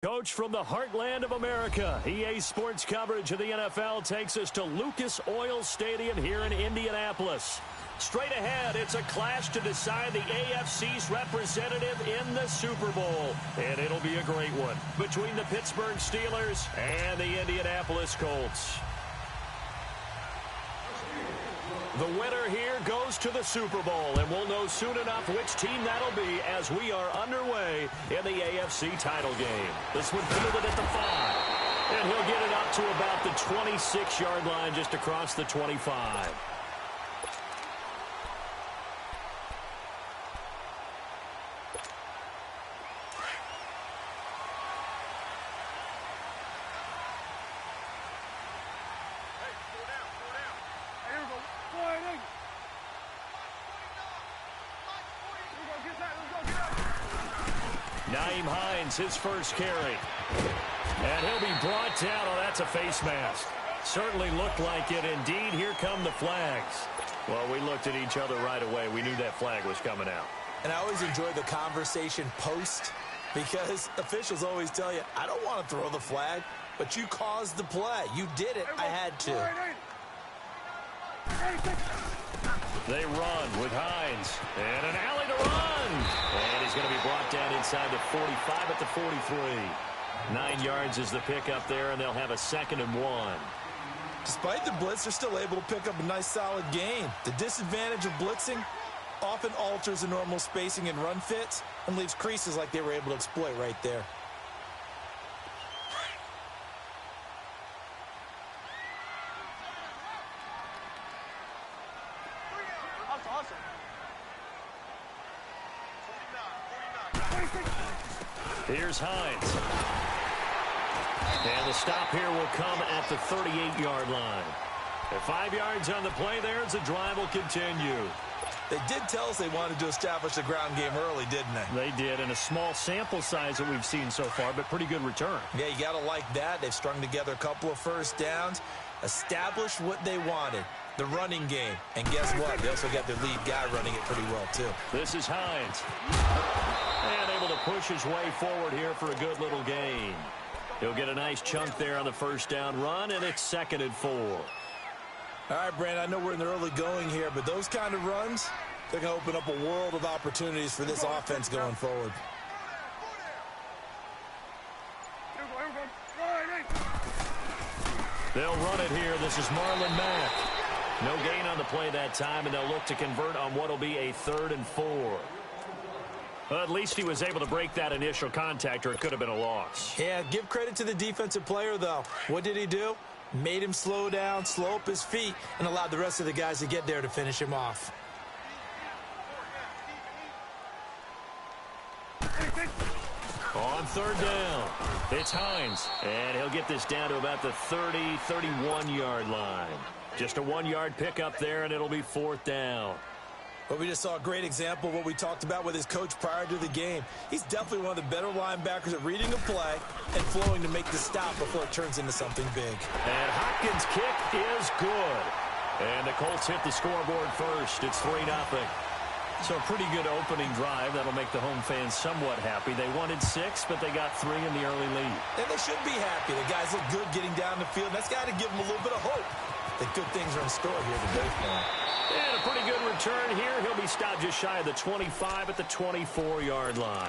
Coach from the heartland of America, EA Sports coverage of the NFL takes us to Lucas Oil Stadium here in Indianapolis. Straight ahead, it's a clash to decide the AFC's representative in the Super Bowl. And it'll be a great one between the Pittsburgh Steelers and the Indianapolis Colts. The winner here goes to the Super Bowl, and we'll know soon enough which team that'll be as we are underway in the AFC title game. This one fielded at the 5, and he'll get it up to about the 26-yard line just across the 25. His first carry. And he'll be brought down. Oh, that's a face mask. Certainly looked like it. Indeed, here come the flags. Well, we looked at each other right away. We knew that flag was coming out. And I always enjoy the conversation post because officials always tell you, I don't want to throw the flag, but you caused the play. You did it. I had to. They run with Hines. And an alley to run. And he's going to be brought down inside the 45 at the 43. 9 yards is the pickup there, and they'll have a 2nd and 1. Despite the blitz, they're still able to pick up a nice, solid gain. The disadvantage of blitzing often alters the normal spacing and run fits and leaves creases like they were able to exploit right there. Here's Hines. And the stop here will come at the 38-yard line. At 5 yards on the play there, as the drive will continue. They did tell us they wanted to establish the ground game early, didn't they? They did, and a small sample size that we've seen so far, but pretty good return. Yeah, you got to like that. They've strung together a couple of first downs, established what they wanted, the running game. And guess what? They also got their lead guy running it pretty well, too. This is Hines. And able to push his way forward here for a good little gain. He'll get a nice chunk there on the first down run, and it's 2nd and 4. All right, Brandon, I know we're in the early going here, but those kind of runs, they're going to open up a world of opportunities for this offense going forward. They'll run it here. This is Marlon Mack. No gain on the play that time, and they'll look to convert on what will be a 3rd and 4. Well, at least he was able to break that initial contact, or it could have been a loss. Yeah, give credit to the defensive player, though. What did he do? Made him slow down, slow up his feet, and allowed the rest of the guys to get there to finish him off. On 3rd down, it's Hines, and he'll get this down to about the 30, 31-yard line. Just a 1-yard pickup there, and it'll be 4th down. But we just saw a great example of what we talked about with his coach prior to the game. He's definitely one of the better linebackers at reading a play and flowing to make the stop before it turns into something big. And Hopkins' kick is good. And the Colts hit the scoreboard first. It's 3-0. So a pretty good opening drive. That'll make the home fans somewhat happy. They wanted 6, but they got 3 in the early lead. And they should be happy. The guys look good getting down the field. That's got to give them a little bit of hope that good things are in store here today for them. And a pretty good return here. He'll be stopped just shy of the 25 at the 24-yard line.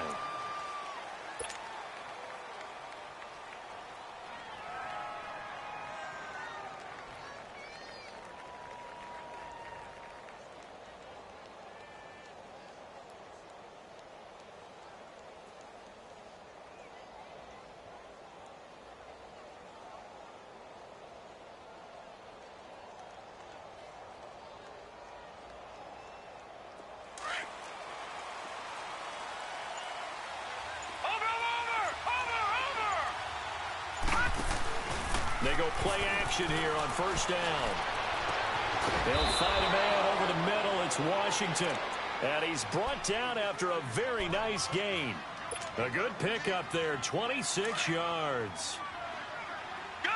They go play action here on 1st down. They'll find a man over the middle. It's Washington. And he's brought down after a very nice gain. A good pickup there, 26 yards. Gun!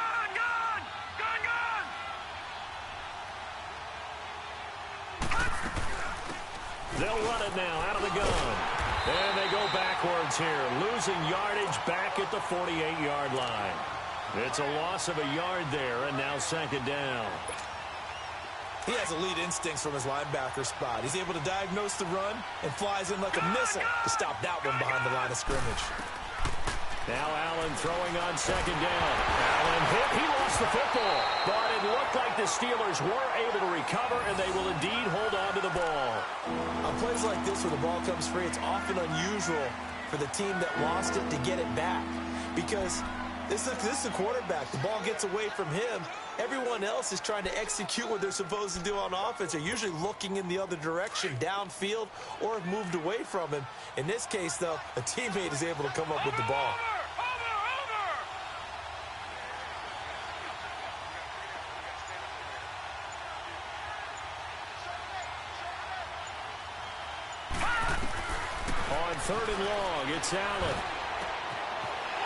They'll run it now out of the gun. And they go backwards here, losing yardage back at the 48-yard line. It's a loss of a yard there, and now second down. He has elite instincts from his linebacker spot. He's able to diagnose the run and flies in like a missile to stop that one behind the line of scrimmage. Now Allen throwing on second down. Allen hit. He lost the football. But it looked like the Steelers were able to recover, and they will indeed hold on to the ball. On plays like this where the ball comes free, it's often unusual for the team that lost it to get it back. Because this is a quarterback. The ball gets away from him. Everyone else is trying to execute what they're supposed to do on offense. They're usually looking in the other direction, downfield, or have moved away from him. In this case, though, a teammate is able to come up with the ball. On third and long, it's Allen.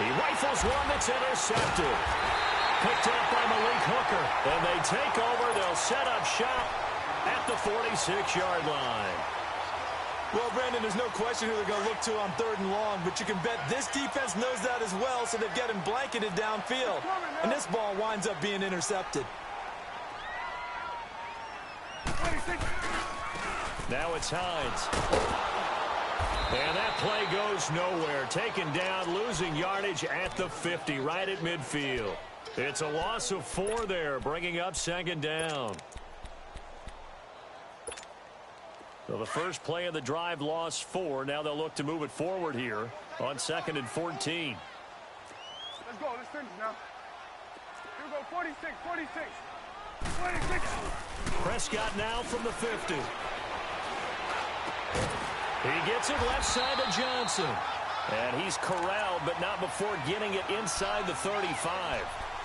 He rifles one that's intercepted. Picked up by Malik Hooker. And they take over. They'll set up shop at the 46-yard line. Well, Brandon, there's no question who they're going to look to on third and long, but you can bet this defense knows that as well, so they've got him blanketed downfield. And this ball winds up being intercepted. Now it's Hines. And that play goes nowhere. Taken down, losing yardage at the 50, right at midfield. It's a loss of 4 there, bringing up second down. So the first play of the drive lost 4. Now they'll look to move it forward here on 2nd and 14. Let's go. Let's finish now. Here we go. 46, 46. 46. Prescott now from the 50. He gets it left side to Johnson. And he's corralled, but not before getting it inside the 35.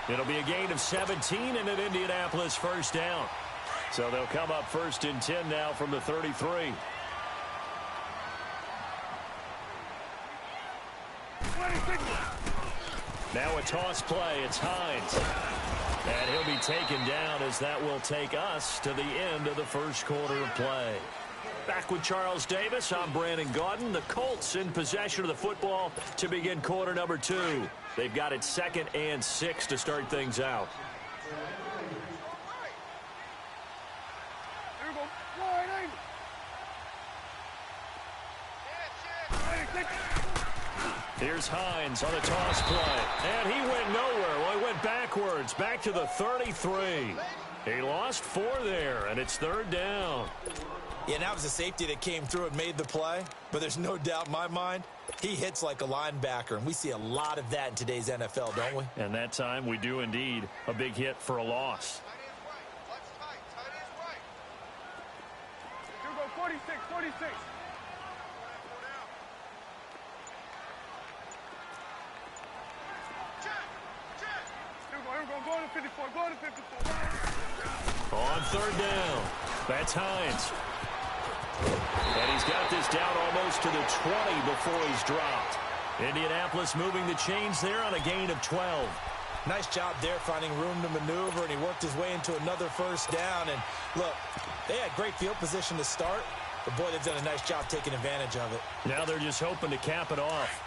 It'll be a gain of 17 and an Indianapolis first down. So they'll come up 1st and 10 now from the 33. Now a toss play. It's Hines. And he'll be taken down as that will take us to the end of the first quarter of play. Back with Charles Davis, I'm Brandon Gaudin. The Colts in possession of the football to begin quarter number 2. They've got it 2nd and 6 to start things out. Here's Hines on the toss play. And he went nowhere. Well, he went backwards, back to the 33. He lost 4 there, and it's 3rd down. Yeah, and that was a safety that came through and made the play. But there's no doubt in my mind, he hits like a linebacker. And we see a lot of that in today's NFL, don't we? And that time we do indeed. A big hit for a loss. Here we go. 46, 46. Go to 54. Go to 54. On 3rd down. That's Hines. And he's got this down almost to the 20 before he's dropped. Indianapolis moving the chains there on a gain of 12. Nice job there finding room to maneuver, and he worked his way into another first down. And look, they had great field position to start, but boy, they've done a nice job taking advantage of it. Now they're just hoping to cap it off.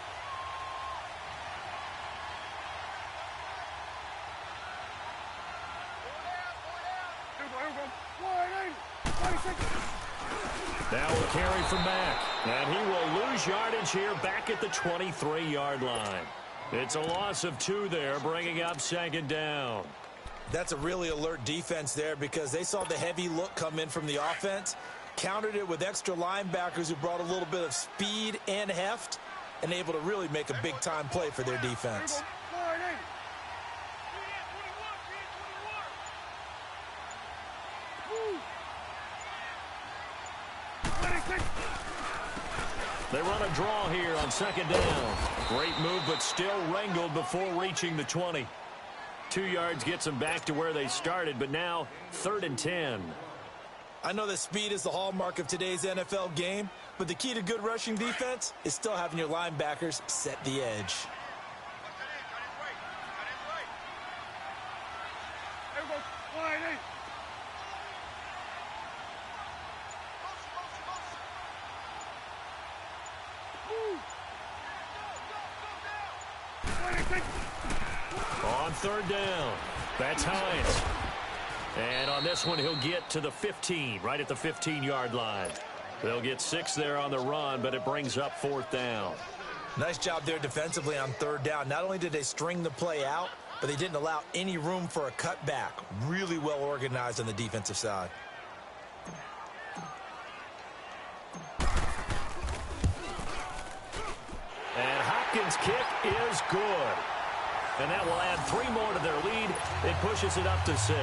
Now a carry from Mack. And he will lose yardage here back at the 23-yard line. It's a loss of 2 there, bringing up 2nd down. That's a really alert defense there because they saw the heavy look come in from the offense, countered it with extra linebackers who brought a little bit of speed and heft, and able to really make a big-time play for their defense. They run a draw here on 2nd down. Great move, but still wrangled before reaching the 20. 2 yards gets them back to where they started, but now 3rd and 10. I know that speed is the hallmark of today's NFL game, but the key to good rushing defense is still having your linebackers set the edge. On third down, that's Hines. And on this one, he'll get to the 15, right at the 15-yard line. They'll get 6 there on the run, but it brings up fourth down. Nice job there defensively on third down. Not only did they string the play out, but they didn't allow any room for a cutback. Really well organized on the defensive side. And Hopkins' kick is good. And that will add 3 more to their lead. It pushes it up to 6.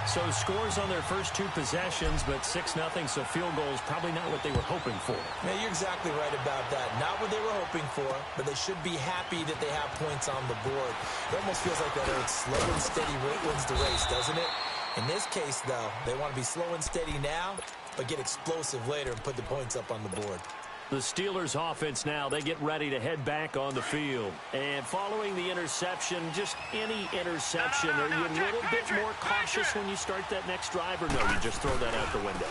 So scores on their first 2 possessions, but 6-0, so field goal is probably not what they were hoping for. Yeah, you're exactly right about that. Not what they were hoping for, but they should be happy that they have points on the board. It almost feels like that old slow and steady wins the race, doesn't it? In this case, though, they want to be slow and steady now, but get explosive later and put the points up on the board. The Steelers offense now, they get ready to head back on the field. And following the interception, just any interception, are you a little bit more cautious when you start that next drive, or no, you just throw that out the window?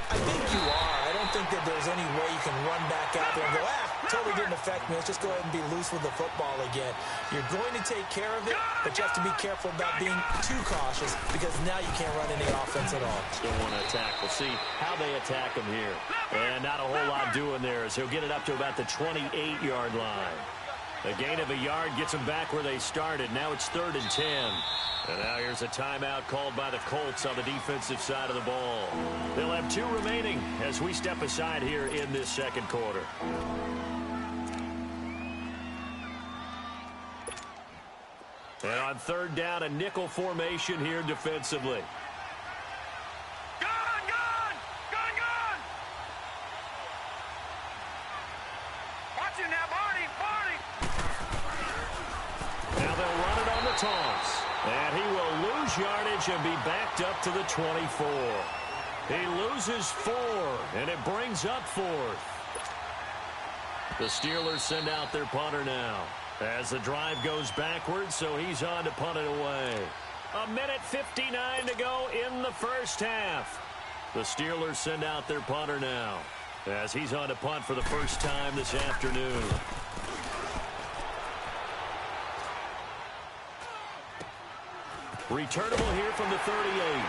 I think you are. I don't think that there's any way you can run back out there and go, totally didn't affect me. Let's just go ahead and be loose with the football again. You're going to take care of it, but you have to be careful about being too cautious because now you can't run any offense at all. Still want to attack. We'll see how they attack him here. And not a whole lot doing there as he'll get it up to about the 28-yard line. A gain of a yard gets them back where they started. Now it's 3rd and 10. And now here's a timeout called by the Colts on the defensive side of the ball. They'll have 2 remaining as we step aside here in this second quarter. And on 3rd down, a nickel formation here defensively. Toss. And he will lose yardage and be backed up to the 24. He loses 4, and it brings up 4th. The Steelers send out their punter now as the drive goes backwards, so he's on to punt it away. 1:59 to go in the first half. The Steelers send out their punter now as he's on to punt for the first time this afternoon. Returnable here from the 38.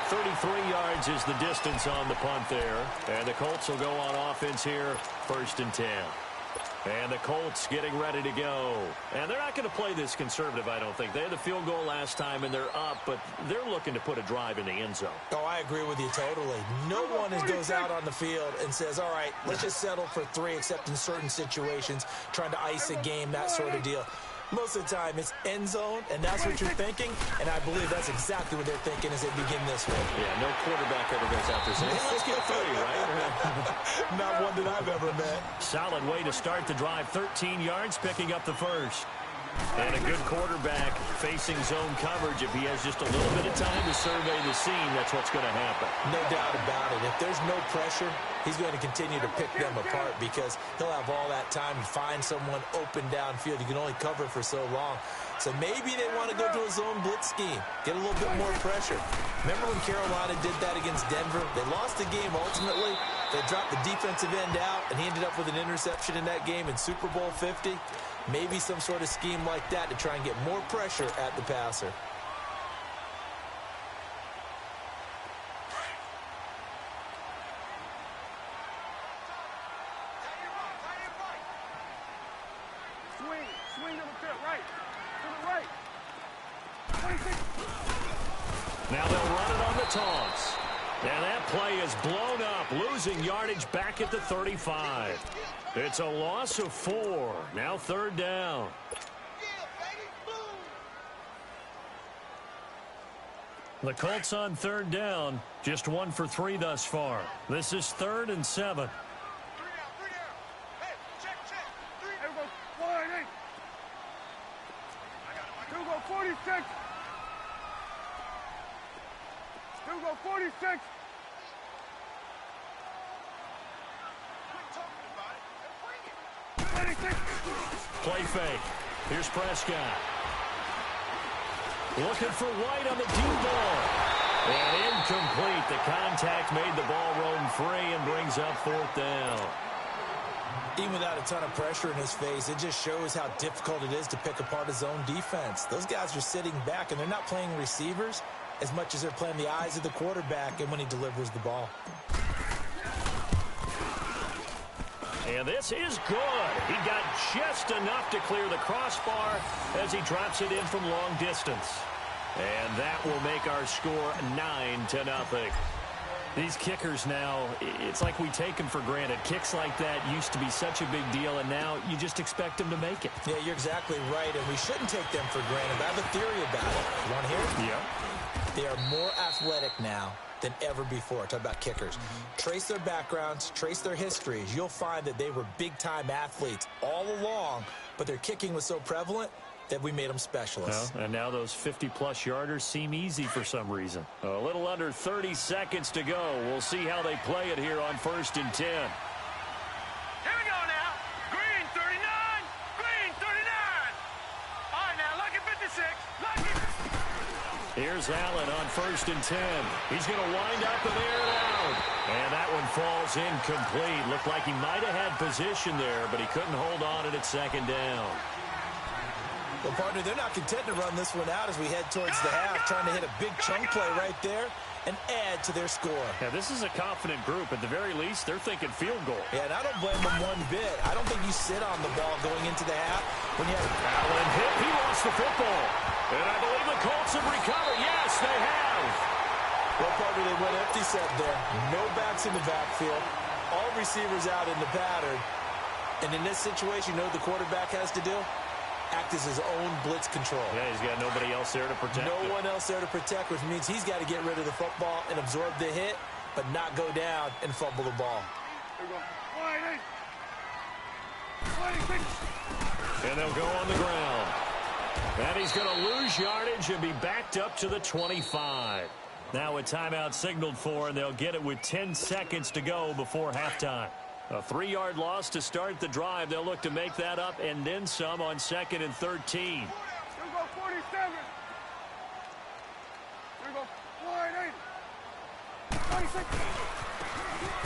33 yards is the distance on the punt there. And the Colts will go on offense here, 1st and 10. And the Colts getting ready to go. And they're not going to play this conservative, I don't think. They had the field goal last time, and they're up, but they're looking to put a drive in the end zone. Oh, I agree with you totally. No one goes out on the field and says, all right, let's just settle for 3, except in certain situations, trying to ice a game, that sort of deal. Most of the time, it's end zone, and that's what you're thinking, and I believe that's exactly what they're thinking as they begin this way. Yeah, no quarterback ever goes out there saying, hey, let's get 3, right? Not one that I've ever met. Solid way to start the drive. 13 yards, picking up the first. And a good quarterback facing zone coverage. If he has just a little bit of time to survey the scene, that's what's going to happen. No doubt about it. If there's no pressure, he's going to continue to pick them apart because he'll have all that time to find someone open downfield. You can only cover for so long. So maybe they want to go to a zone blitz scheme, get a little bit more pressure. Remember when Carolina did that against Denver? They lost the game ultimately. They dropped the defensive end out, and he ended up with an interception in that game in Super Bowl 50. Maybe some sort of scheme like that to try and get more pressure at the passer. Swing to the right. To the right. 26. Now they'll run it on the toss. And that play is blown up, losing yardage back at the 35. It's a loss of 4. Now 3rd down. The Colts on 3rd down, just 1 for 3 thus far. This is 3rd and 7. Hey, check. 3. There we go. 1, 8. Here we go, 46. Here we go, 46. Play fake. Here's Prescott. Looking for White on the deep ball. And incomplete. The contact made the ball roam free and brings up 4th down. Even without a ton of pressure in his face, it just shows how difficult it is to pick apart his own defense. Those guys are sitting back, and they're not playing receivers as much as they're playing the eyes of the quarterback and when he delivers the ball. And this is good. He got just enough to clear the crossbar as he drops it in from long distance. And that will make our score 9-0. These kickers now, it's like we take them for granted. Kicks like that used to be such a big deal, and now you just expect them to make it. Yeah, you're exactly right, and we shouldn't take them for granted. I have a theory about it. You want to hear it? Yeah. They are more athletic now than ever before. Talk about kickers. Trace their backgrounds, trace their histories. You'll find that they were big-time athletes all along, but their kicking was so prevalent that we made them specialists. Well, and now those 50-plus yarders seem easy for some reason. A little under 30 seconds to go. We'll see how they play it here on 1st and 10. Here we go now. Green 39. Green 39. All right, now, lucky 56. Lucky. Here's Allen on 1st and 10. He's going to wind up and air it out. And that one falls incomplete. Looked like he might have had position there, but he couldn't hold on at 2nd down. Well, partner, they're not content to run this one out as we head towards the half, trying to hit a big chunk play right there and add to their score. Yeah, this is a confident group. At the very least, they're thinking field goal. Yeah, and I don't blame them one bit. I don't think you sit on the ball going into the half when you have Allen hit. He lost the football. And I believe the Colts have recovered. Yes, they have. Well, partner, they went empty set there. No backs in the backfield. All receivers out in the pattern. And in this situation, you know what the quarterback has to do? Act as his own blitz control. Yeah, he's got nobody else there to protect him. No one else there to protect, which means he's got to get rid of the football and absorb the hit, but not go down and fumble the ball. Here we go. 26. And they'll go on the ground. And he's going to lose yardage and be backed up to the 25. Now a timeout signaled for, and they'll get it with 10 seconds to go before halftime. A 3-yard loss to start the drive. They'll look to make that up and then some on 2nd and 13. Here we go, 47. Here we go, 48. 26.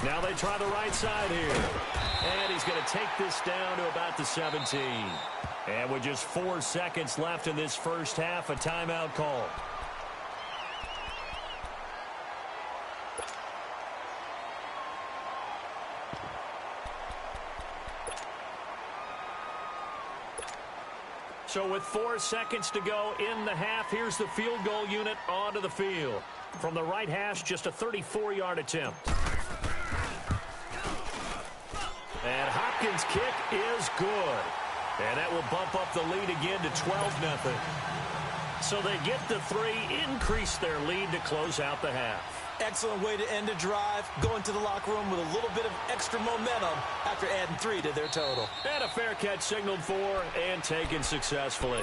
Now they try the right side here. And he's going to take this down to about the 17. And with just 4 seconds left in this first half, a timeout call. So with 4 seconds to go in the half, here's the field goal unit onto the field. From the right hash, just a 34-yard attempt. And Hopkins' kick is good. And that will bump up the lead again to 12-0. So they get the 3, increase their lead to close out the half. Excellent way to end a drive, going to the locker room with a little bit of extra momentum after adding 3 to their total. And a fair catch signaled for and taken successfully.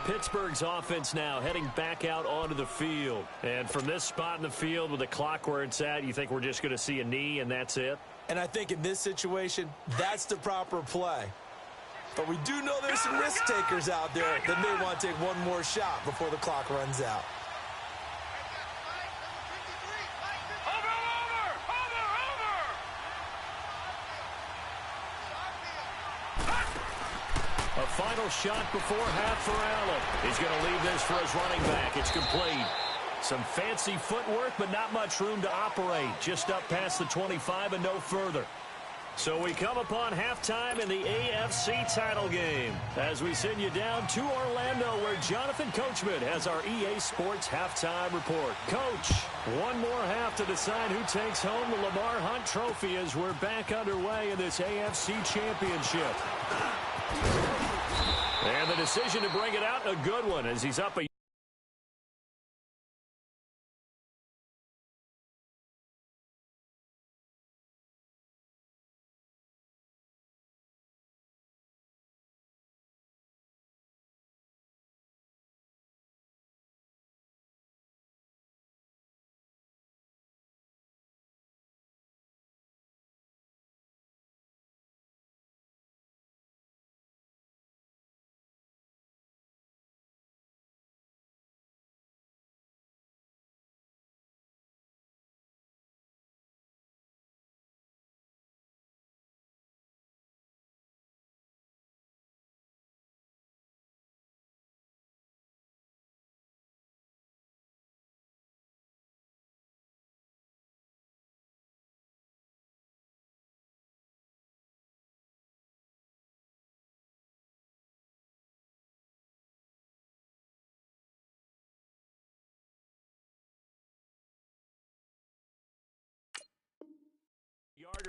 Pittsburgh's offense now heading back out onto the field. And from this spot in the field with the clock where it's at, you think we're just going to see a knee and that's it? And I think in this situation, that's the proper play. But we do know there's some risk takers out there that may want to take one more shot before the clock runs out. A final shot before half for Allen. He's going to leave this for his running back. It's complete. Some fancy footwork, but not much room to operate. Just up past the 25 and no further. So we come upon halftime in the AFC title game as we send you down to Orlando where Jonathan Coachman has our EA Sports halftime report. Coach, one more half to decide who takes home the Lamar Hunt Trophy as we're back underway in this AFC Championship. And the decision to bring it out, a good one as he's up a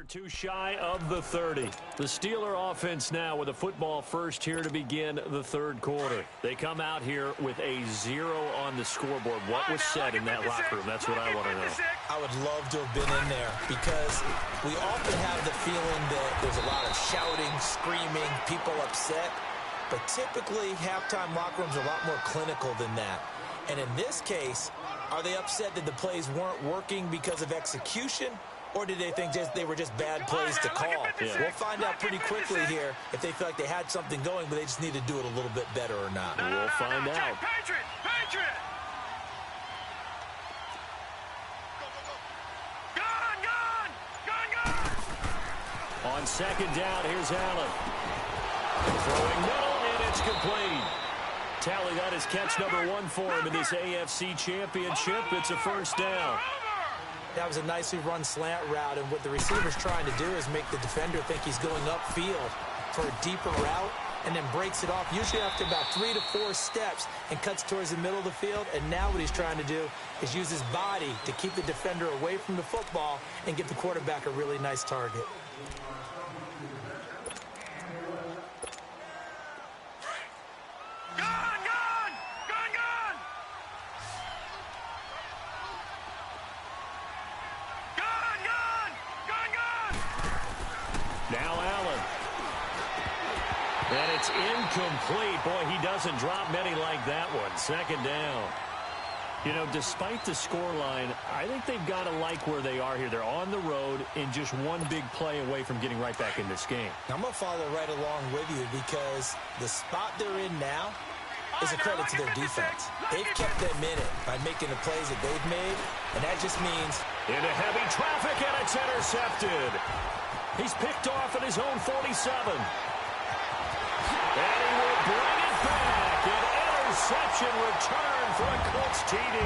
Too shy of the 30. The Steeler offense now with a football first here to begin the third quarter. They come out here with a 0 on the scoreboard. What was said in that locker room? That's what I want to know. I would love to have been in there because we often have the feeling that there's a lot of shouting, screaming, people upset. But typically, halftime locker rooms are a lot more clinical than that. And in this case, are they upset that the plays weren't working because of execution? Or did they think they were just bad plays to call? Yeah. We'll find out pretty quickly here if they feel like they had something going, but they just need to do it a little bit better or not. We'll find out. Patriot! Patriot! Gun! Gun! Gun! Gun! On second down, here's Allen. Throwing middle, and it's complete. Tally, that is catch number 1 for him in this AFC Championship. It's a first down. That was a nicely run slant route, and what the receiver's trying to do is make the defender think he's going upfield for a deeper route and then breaks it off, usually after about 3 to 4 steps, and cuts towards the middle of the field. And now what he's trying to do is use his body to keep the defender away from the football and give the quarterback a really nice target. And it's incomplete. Boy, he doesn't drop many like that one. Second down. You know, despite the scoreline, I think they've got to like where they are here. They're on the road in just one big play away from getting right back in this game. I'm going to follow right along with you because the spot they're in now is a credit to their defense. They've kept them in it by making the plays that they've made, and that just means... Into heavy traffic, and it's intercepted. He's picked off at his own 47. And he will bring it back. An interception return for a Colts TD.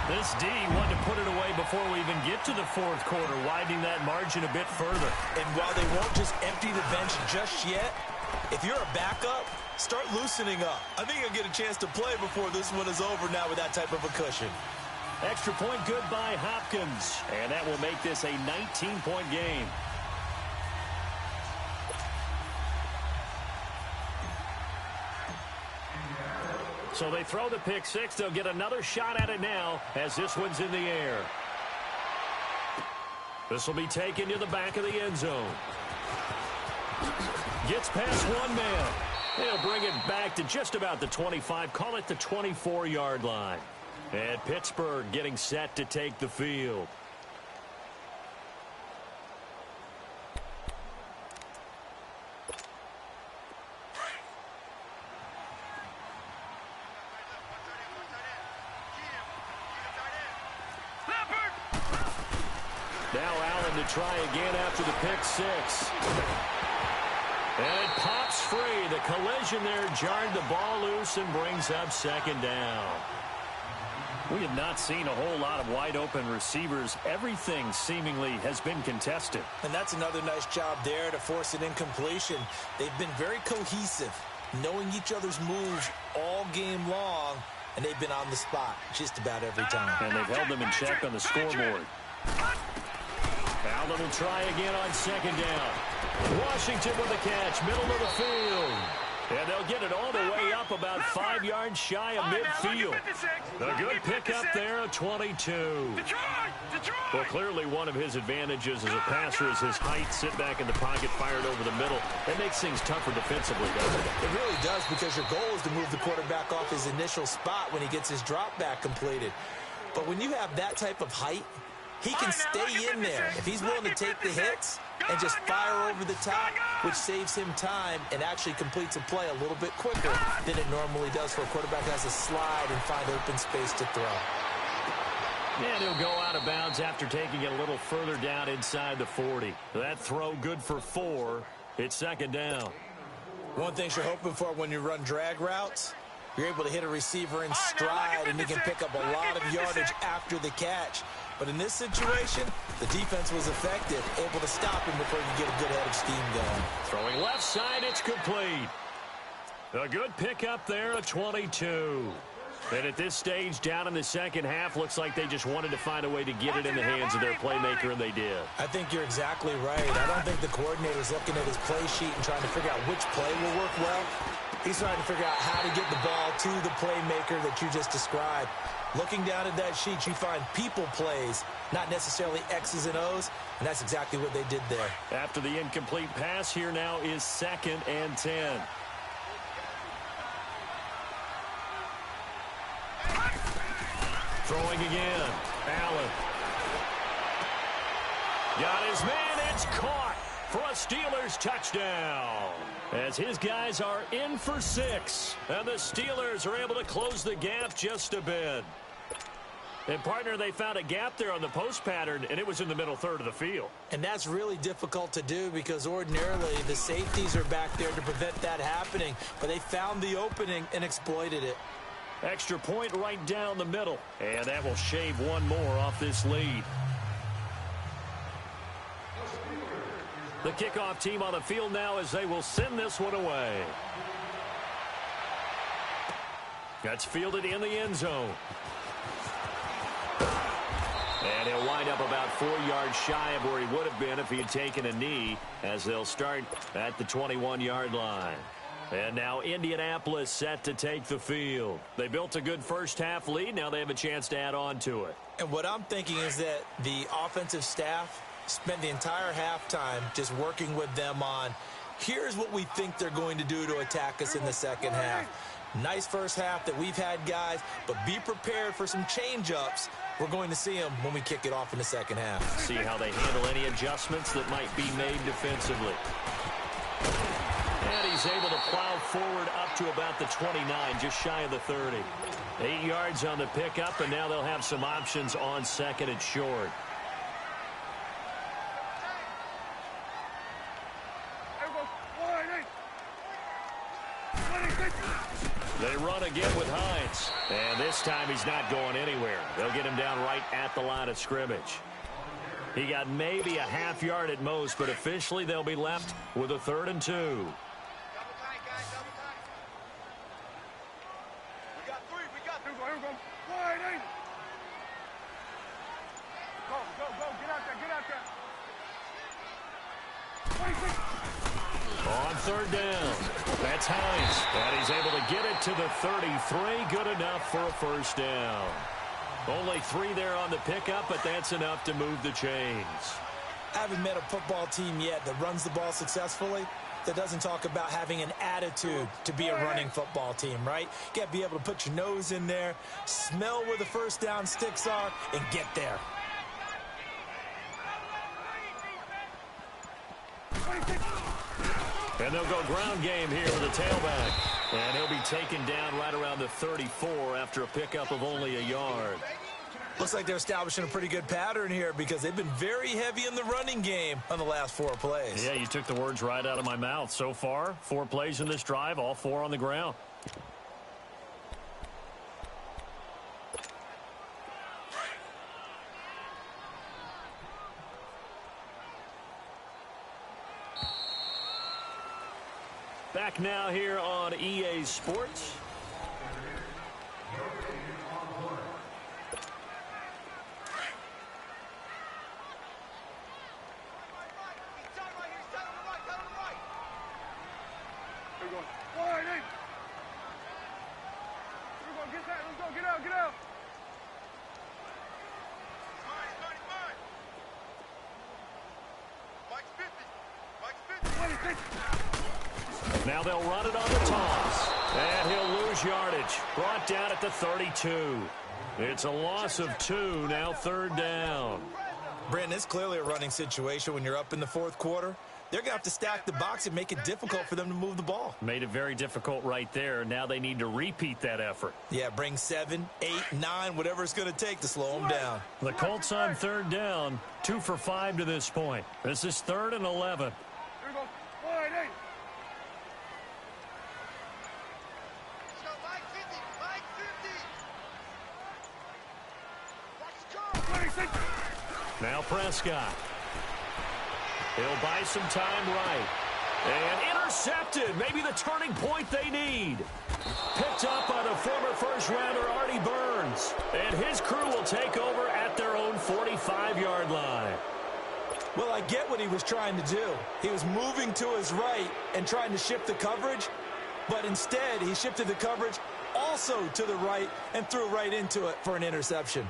This D wanted to put it away before we even get to the fourth quarter, widening that margin a bit further. And while they won't just empty the bench just yet, if you're a backup, start loosening up. I think you'll get a chance to play before this one is over now with that type of a cushion. Extra point good by Hopkins. And that will make this a 19-point game. So they throw the pick six. They'll get another shot at it now as this one's in the air. This will be taken to the back of the end zone. Gets past one man. They'll bring it back to just about the 25. Call it the 24-yard line. And Pittsburgh getting set to take the field. Now Allen to try again after the pick six. And it pops free. The collision there jarred the ball loose and brings up second down. We have not seen a whole lot of wide-open receivers. Everything seemingly has been contested. And that's another nice job there to force an incompletion. They've been very cohesive, knowing each other's moves all game long, and they've been on the spot just about every time. And they've held them in check on the scoreboard. Allen will try again on second down. Washington with the catch, middle of the field. And they'll get it all the way up about 5 yards shy of midfield. A good pickup there, a 22. Well, clearly one of his advantages as a passer is his height. Sit back in the pocket, fired over the middle. That makes things tougher defensively, doesn't it? It really does, because your goal is to move the quarterback off his initial spot when he gets his drop back completed. But when you have that type of height, he can stay in there if he's willing to take the hits and just fire over the top, which saves him time and actually completes a play a little bit quicker than it normally does for a quarterback who has to slide and find open space to throw. And he'll go out of bounds after taking it a little further down inside the 40. That throw good for 4. It's second down. One thing you're hoping for when you run drag routes, you're able to hit a receiver in stride and he can pick up a lot of yardage after the catch. But in this situation, the defense was effective, able to stop him before he could get a good head of steam going. Throwing left side, it's complete. A good pickup there, a 22. And at this stage, down in the second half, looks like they just wanted to find a way to get it in the hands of their playmaker, and they did. I think you're exactly right. I don't think the coordinator's looking at his play sheet and trying to figure out which play will work well. He's trying to figure out how to get the ball to the playmaker that you just described. Looking down at that sheet, you find people plays, not necessarily X's and O's, and that's exactly what they did there. After the incomplete pass, here now is 2nd and 10. Throwing again. Allen. Got his man. It's caught for a Steelers touchdown. As his guys are in for 6. And the Steelers are able to close the gap just a bit. And, partner, they found a gap there on the post pattern, and it was in the middle third of the field. And that's really difficult to do because ordinarily the safeties are back there to prevent that happening. But they found the opening and exploited it. Extra point right down the middle. And that will shave one more off this lead. The kickoff team on the field now as they will send this one away. That's fielded in the end zone. And he'll wind up about 4 yards shy of where he would have been if he had taken a knee, as they'll start at the 21-yard line. And now Indianapolis set to take the field. They built a good first-half lead. Now they have a chance to add on to it. And what I'm thinking is that the offensive staff spent the entire halftime just working with them on, here's what we think they're going to do to attack us in the second half. Nice first half that we've had, guys, but be prepared for some change-ups. We're going to see them when we kick it off in the second half. See how they handle any adjustments that might be made defensively. And he's able to plow forward up to about the 29, just shy of the 30. 8 yards on the pickup, and now they'll have some options on 2nd and short. They run again with Hines. And this time he's not going anywhere. They'll get him down right at the line of scrimmage. He got maybe a half yard at most, but officially they'll be left with a 3rd and 2. Double time, guys, double time. We got 3, Here we go. Wide in. Go, get out there. 26. On 3rd down, that's Hines. And he's able to get it to the 33. Good enough for a first down. Only 3 there on the pickup, but that's enough to move the chains. I haven't met a football team yet that runs the ball successfully that doesn't talk about having an attitude to be a running football team, right? You got to be able to put your nose in there, smell where the first down sticks are, and get there. And they'll go ground game here with a tailback. And he'll be taken down right around the 34 after a pickup of only a yard. Looks like they're establishing a pretty good pattern here because they've been very heavy in the running game on the last 4 plays. Yeah, you took the words right out of my mouth. So far, 4 plays in this drive, all 4 on the ground. Back now here on EA Sports. Get out. Mike's 50. Now they'll run it on the toss. And he'll lose yardage. Brought down at the 32. It's a loss of 2, now 3rd down. Brandon, it's clearly a running situation when you're up in the 4th quarter. They're going to have to stack the box and make it difficult for them to move the ball. Made it very difficult right there. Now they need to repeat that effort. Yeah, bring 7, 8, 9, whatever it's going to take to slow them down. The Colts on 3rd down, 2 for 5 to this point. This is 3rd and 11. Here we go. Wide in. Let's go, Mike 50. 26. Now Prescott. He'll buy some time right. And intercepted. Maybe the turning point they need. Picked up by the former first-rounder Artie Burns. And his crew will take over at their own 45-yard line. Well, I get what he was trying to do. He was moving to his right and trying to shift the coverage, but instead he shifted the coverage also to the right and threw right into it for an interception.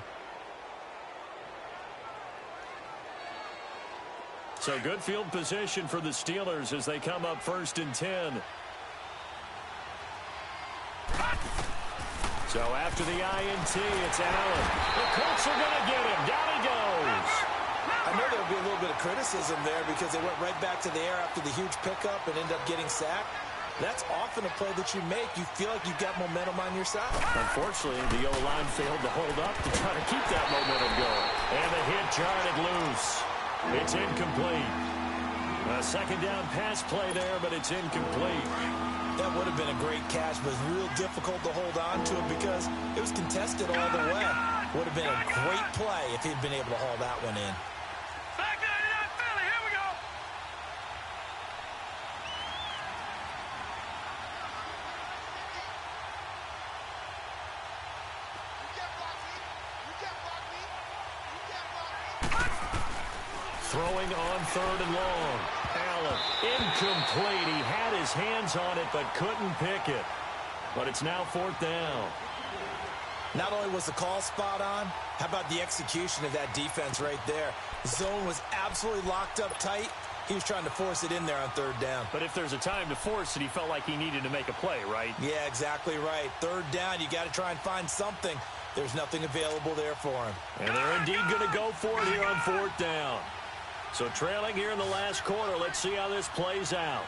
So good field position for the Steelers as they come up 1st and 10. So after the INT, it's Allen. The Colts are going to get him. Down he goes. I know there'll be a little bit of criticism there because they went right back to the air after the huge pickup and ended up getting sacked. That's often a play that you make. You feel like you've got momentum on your side. Unfortunately, the O-line failed to hold up to try to keep that momentum going. And the hit jarred it loose. It's incomplete. A second down pass play there, but it's incomplete. That would have been a great catch, but it's real difficult to hold on to it because it was contested all the way. Would have been a great play if he'd been able to haul that one in. Back 99 Philly, here we go. Throwing on 3rd and long. Allen, incomplete. He had his hands on it but couldn't pick it. But it's now 4th down. Not only was the call spot on, how about the execution of that defense right there? The zone was absolutely locked up tight. He was trying to force it in there on 3rd down. But if there's a time to force it, he felt like he needed to make a play, right? Yeah, exactly right. 3rd down, you got to try and find something. There's nothing available there for him. And they're indeed going to go for it here on 4th down. So trailing here in the last quarter, let's see how this plays out.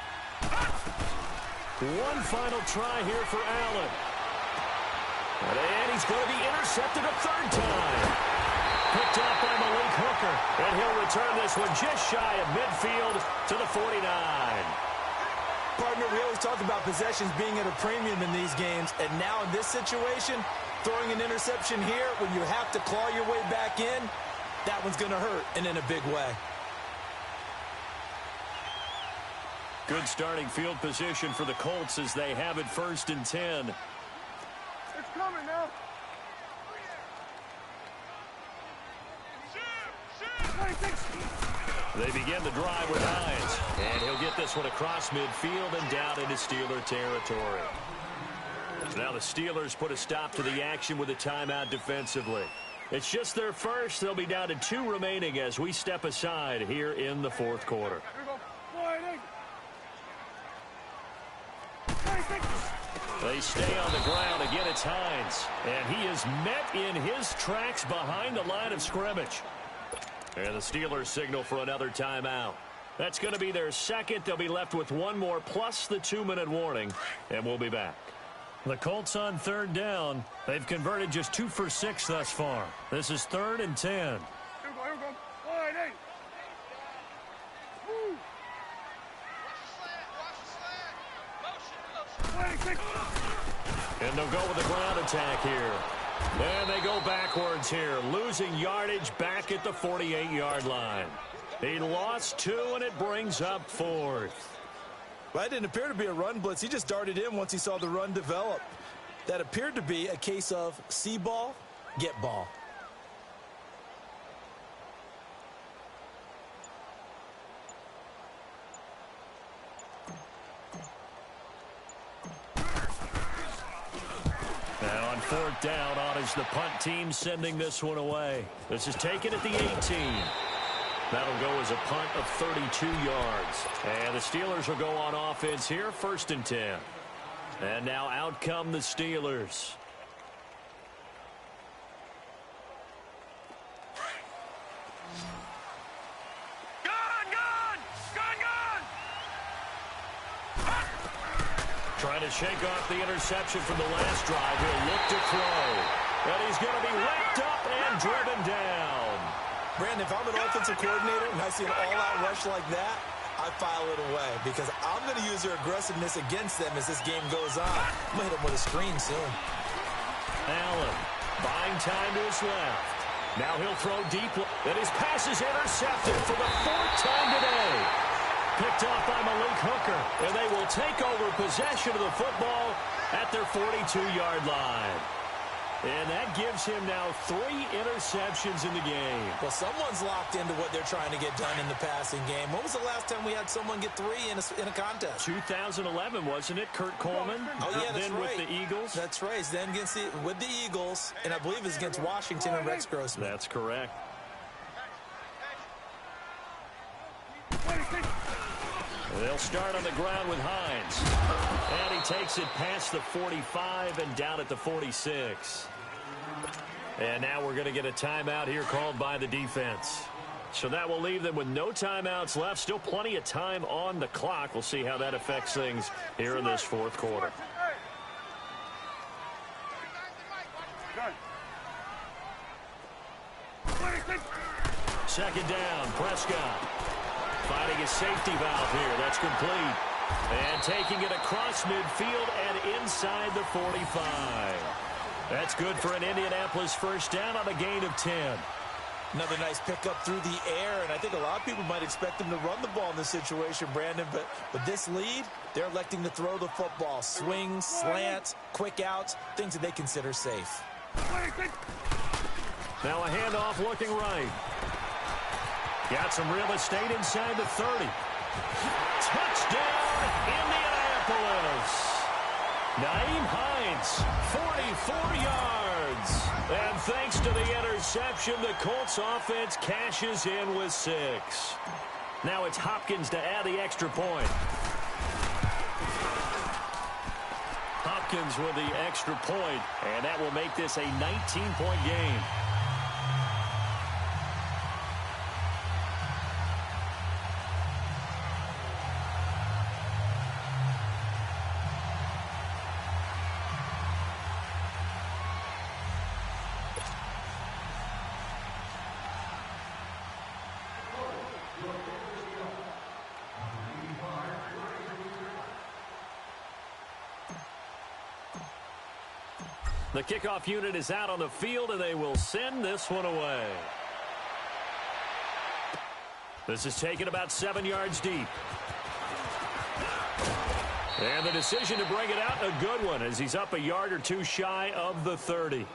One final try here for Allen. And he's going to be intercepted a 3rd time. Picked up by Malik Hooker. And he'll return this one just shy of midfield to the 49. Partner, we always talk about possessions being at a premium in these games. And now in this situation, throwing an interception here when you have to claw your way back in, that one's going to hurt and in a big way. Good starting field position for the Colts as they have it 1st and 10. It's coming now. They begin the drive with Hines. And he'll get this one across midfield and down into Steeler territory. Now the Steelers put a stop to the action with a timeout defensively. It's just their first. They'll be down to 2 remaining as we step aside here in the 4th quarter. They stay on the ground. Again, it's Hines. And he is met in his tracks behind the line of scrimmage. And the Steelers signal for another timeout. That's going to be their second. They'll be left with one more plus the 2-minute warning. And we'll be back. The Colts on 3rd down. They've converted just 2 for 6 thus far. This is 3rd and 10. Here we go. Wide 8. Woo. And they'll go with the ground attack here. And they go backwards here, losing yardage back at the 48-yard line. He lost 2, and it brings up 4th. Well, that didn't appear to be a run blitz. He just darted in once he saw the run develop. That appeared to be a case of see ball, get ball. Now on 4th down, on is the punt team sending this one away. This is taken at the 18. That'll go as a punt of 32 yards. And the Steelers will go on offense here, 1st and 10. And now out come the Steelers. Trying to shake off the interception from the last drive. He'll look to throw. And he's going to be wrapped up and driven down. Brandon, if I'm an offensive coordinator and I see an all-out rush like that, I file it away because I'm going to use their aggressiveness against them as this game goes on. I'm going to hit them with a screen soon. Allen buying time to his left. Now he'll throw deep. And his pass is intercepted for the 4th time today. Picked off by Malik Hooker. And they will take over possession of the football at their 42-yard line. And that gives him now 3 interceptions in the game. Well, someone's locked into what they're trying to get done in the passing game. When was the last time we had someone get 3 in a contest? 2011, wasn't it? Kurt Coleman. Oh, yeah, that's then right. with the Eagles. That's right. Then with the Eagles, and I believe it was against Washington and Rex Grossman. That's correct. They'll start on the ground with Hines. And he takes it past the 45 and down at the 46. And now we're going to get a timeout here called by the defense. So that will leave them with no timeouts left. Still plenty of time on the clock. We'll see how that affects things here in this fourth quarter. Second down, Prescott. Finding a safety valve here. That's complete. And taking it across midfield and inside the 45. That's good for an Indianapolis first down on a gain of 10. Another nice pickup through the air, and I think a lot of people might expect them to run the ball in this situation, Brandon, but with this lead, they're electing to throw the football. Swings, slants, quick outs, things that they consider safe. Now a handoff looking right. Got some real estate inside the 30. Touchdown, Indianapolis. Nyheim Hines, 44 yards. And thanks to the interception, the Colts offense cashes in with 6. Now it's Hopkins to add the extra point. Hopkins with the extra point, and that will make this a 19-point game. The kickoff unit is out on the field, and they will send this one away. This is taken about 7 yards deep. And the decision to bring it out, a good one, as he's up a yard or two shy of the 30.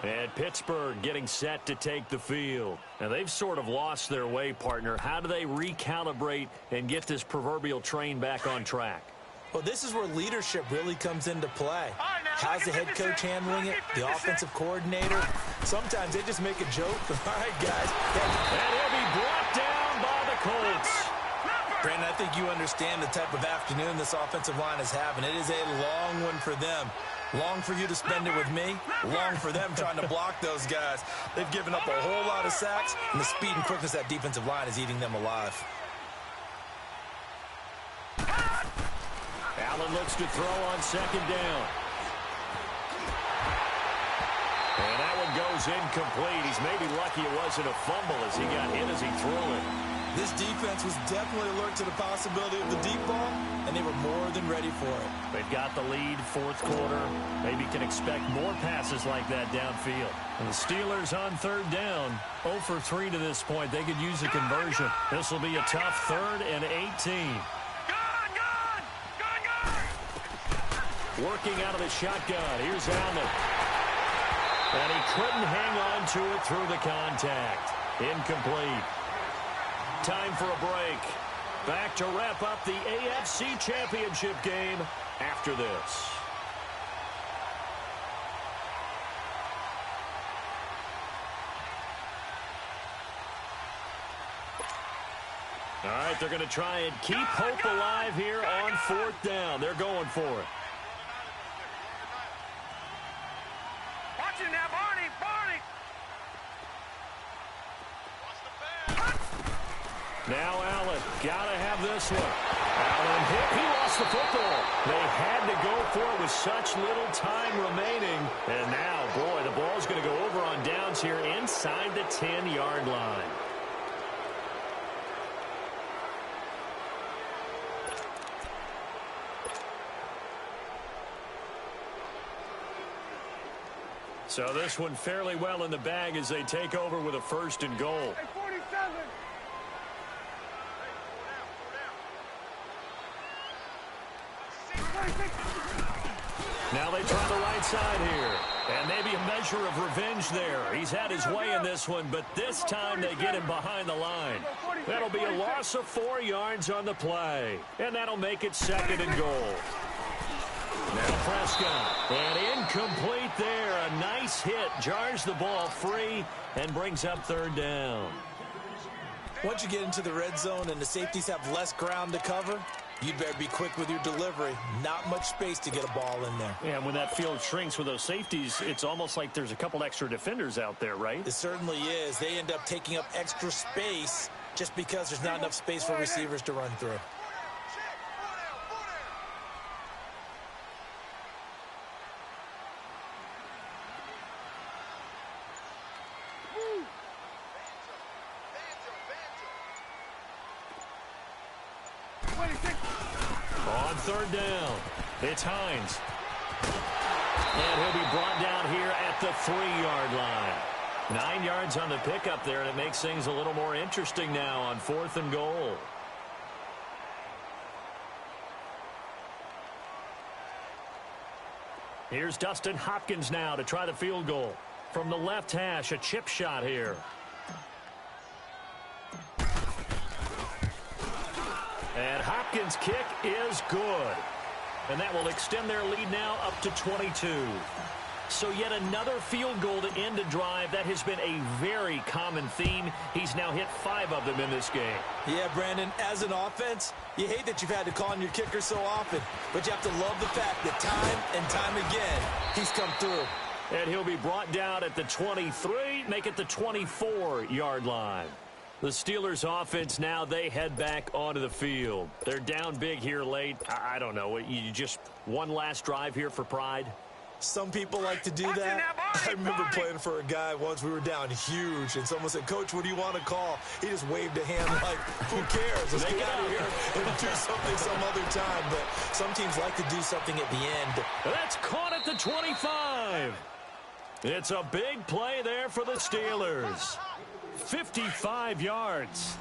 And Pittsburgh getting set to take the field. Now, they've sort of lost their way, partner. How do they recalibrate and get this proverbial train back on track? Well, this is where leadership really comes into play. How's the head coach handling it? The offensive coordinator? Sometimes they just make a joke. All right, guys. And he'll be brought down by the Colts. Brandon, I think you understand the type of afternoon this offensive line is having. It is a long one for them. Long for you to spend it with me. Long for them trying to block those guys. They've given up a whole lot of sacks, and the speed and quickness of that defensive line is eating them alive. Allen looks to throw on second down. And that one goes incomplete. He's maybe lucky it wasn't a fumble as he got hit as he threw it. This defense was definitely alert to the possibility of the deep ball, and they were more than ready for it. They've got the lead, fourth quarter. Maybe can expect more passes like that downfield. And the Steelers on third down, 0 for 3 to this point. They could use a conversion. This will be a tough 3rd and 18. Working out of the shotgun. Here's Allen. And he couldn't hang on to it through the contact. Incomplete. Time for a break. Back to wrap up the AFC Championship game after this. All right, they're going to try and keep hope alive here on 4th down. They're going for it. Watch it now, Barney! Now Allen, gotta have this one. Allen hit, he lost the football. They had to go for it with such little time remaining. And now, boy, the ball's gonna go over on downs here inside the 10-yard line. So this one fairly well in the bag as they take over with a 1st and goal. Hey, 47! Now they try the right side here. And maybe a measure of revenge there. He's had his way in this one, but this time they get him behind the line. That'll be a loss of 4 yards on the play. And that'll make it 2nd and goal. Now Prescott. And incomplete there. A nice hit. Jars the ball free and brings up 3rd down. Once you get into the red zone and the safeties have less ground to cover, you better be quick with your delivery. Not much space to get a ball in there. Yeah, when that field shrinks with those safeties, it's almost like there's a couple extra defenders out there, right? It certainly is. They end up taking up extra space just because there's not enough space for receivers to run through. On 3rd down, it's Hines. And he'll be brought down here at the 3-yard line. 9 yards on the pickup there, and it makes things a little more interesting now on 4th and goal. Here's Dustin Hopkins now to try the field goal. From the left hash, a chip shot here. And Hopkins' kick is good. And that will extend their lead now up to 22. So yet another field goal to end a drive. That has been a very common theme. He's now hit 5 of them in this game. Yeah, Brandon, as an offense, you hate that you've had to call on your kicker so often. But you have to love the fact that time and time again, he's come through. And he'll be brought down at the 23, make it the 24-yard line. The Steelers offense now, they head back onto the field. They're down big here late. I don't know. You just one last drive here for pride? Some people like to do that. I remember playing for a guy once. We were down huge, and someone said, "Coach, what do you want to call?" He just waved a hand like, who cares? Let's get out of here and do something some other time. But some teams like to do something at the end. That's caught at the 25. It's a big play there for the Steelers. 55 yards.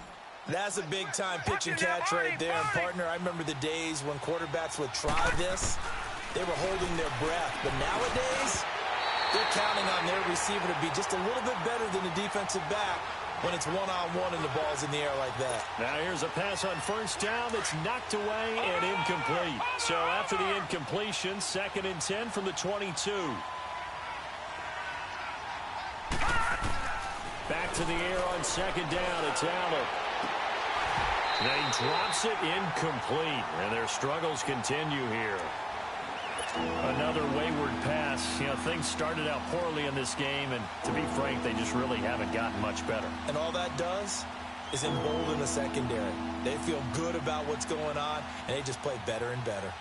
That's a big-time pitch and catch right there. And, partner, I remember the days when quarterbacks would try this. They were holding their breath. But nowadays, they're counting on their receiver to be just a little bit better than the defensive back when it's one-on-one and the ball's in the air like that. Now here's a pass on 1st down that's knocked away and incomplete. So after the incompletion, 2nd and 10 from the 22. Back to the air on 2nd down. It's Allen. They drops it incomplete, and their struggles continue here. Another wayward pass. You know, things started out poorly in this game, and to be frank, they just really haven't gotten much better. And all that does is embolden the secondary. They feel good about what's going on, and they just play better and better.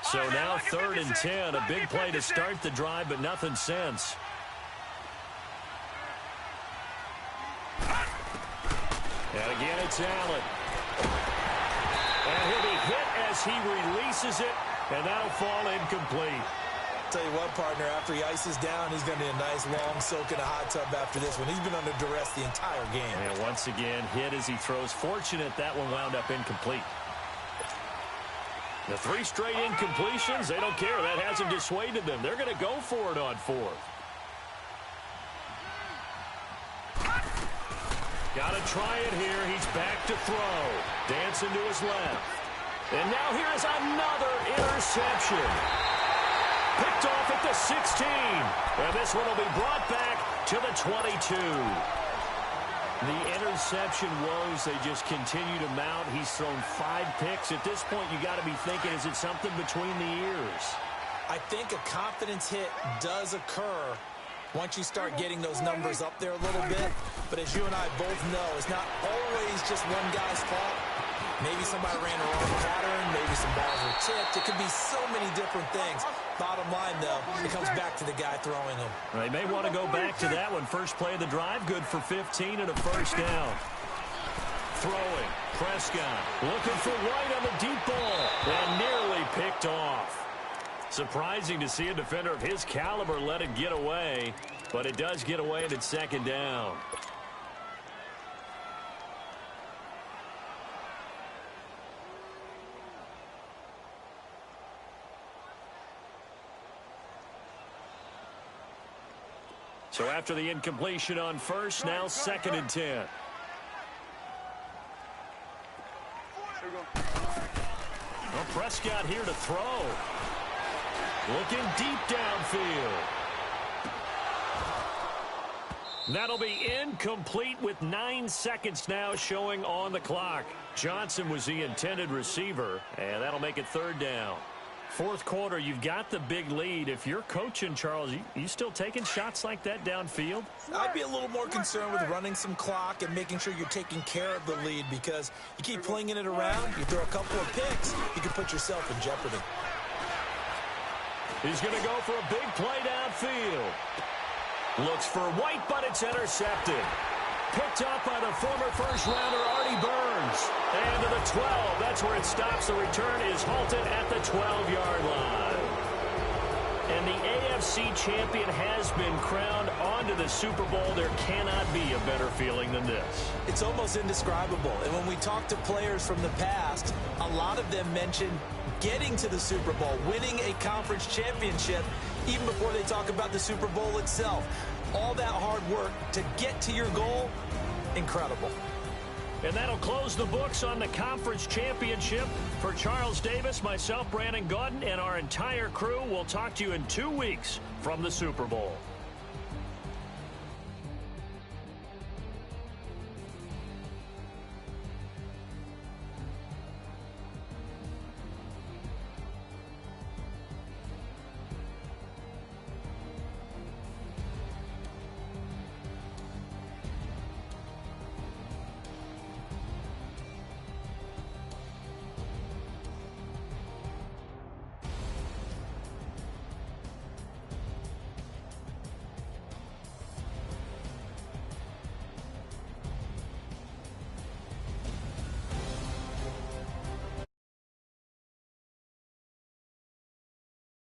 So now 3rd and 10, a big play to start the drive, but nothing since. And again, it's Allen. And he'll be hit as he releases it, and that'll fall incomplete. Tell you what, partner, after he ices down, he's going to need a nice long soak in a hot tub after this one. He's been under duress the entire game. And once again, hit as he throws. Fortunate that one wound up incomplete. The 3 straight incompletions, they don't care. That hasn't dissuaded them. They're going to go for it on 4th. Got to try it here. He's back to throw. Dancing to his left. And now here is another interception. Picked off at the 16. And this one will be brought back to the 22. The interception woes, they just continue to mount. He's thrown 5 picks. At this point, you got to be thinking, is it something between the ears? I think a confidence hit does occur once you start getting those numbers up there a little bit. But as you and I both know, it's not always just one guy's fault. Maybe somebody ran a wrong pattern. Maybe some balls were tipped. It could be so many different things. Bottom line, though, it comes back to the guy throwing them. They may want to go back to that one. First play of the drive, good for 15 and a 1st down. Throwing, Prescott looking for White on the deep ball, and nearly picked off. Surprising to see a defender of his caliber let it get away, but it does get away and it's 2nd down. So after the incompletion on first, now 2nd and 10. Well, Prescott here to throw. Looking deep downfield. That'll be incomplete with 9 seconds now showing on the clock. Johnson was the intended receiver, and that'll make it 3rd down. 4th quarter, you've got the big lead. If you're coaching, Charles, you still taking shots like that downfield? I'd be a little more concerned with running some clock and making sure you're taking care of the lead, because you keep flinging it around, you throw a couple of picks, you can put yourself in jeopardy. He's going to go for a big play downfield. Looks for White, but it's intercepted. Picked up by the former first-rounder Artie Burns. And to the 12. That's where it stops. The return is halted at the 12-yard line. And the AFC champion has been crowned onto the Super Bowl. There cannot be a better feeling than this. It's almost indescribable. And when we talk to players from the past, a lot of them mention getting to the Super Bowl, winning a conference championship, even before they talk about the Super Bowl itself. All that hard work to get to your goal, incredible. And that'll close the books on the conference championship. For Charles Davis, myself, Brandon Gaudin, and our entire crew, we'll talk to you in 2 weeks from the Super Bowl.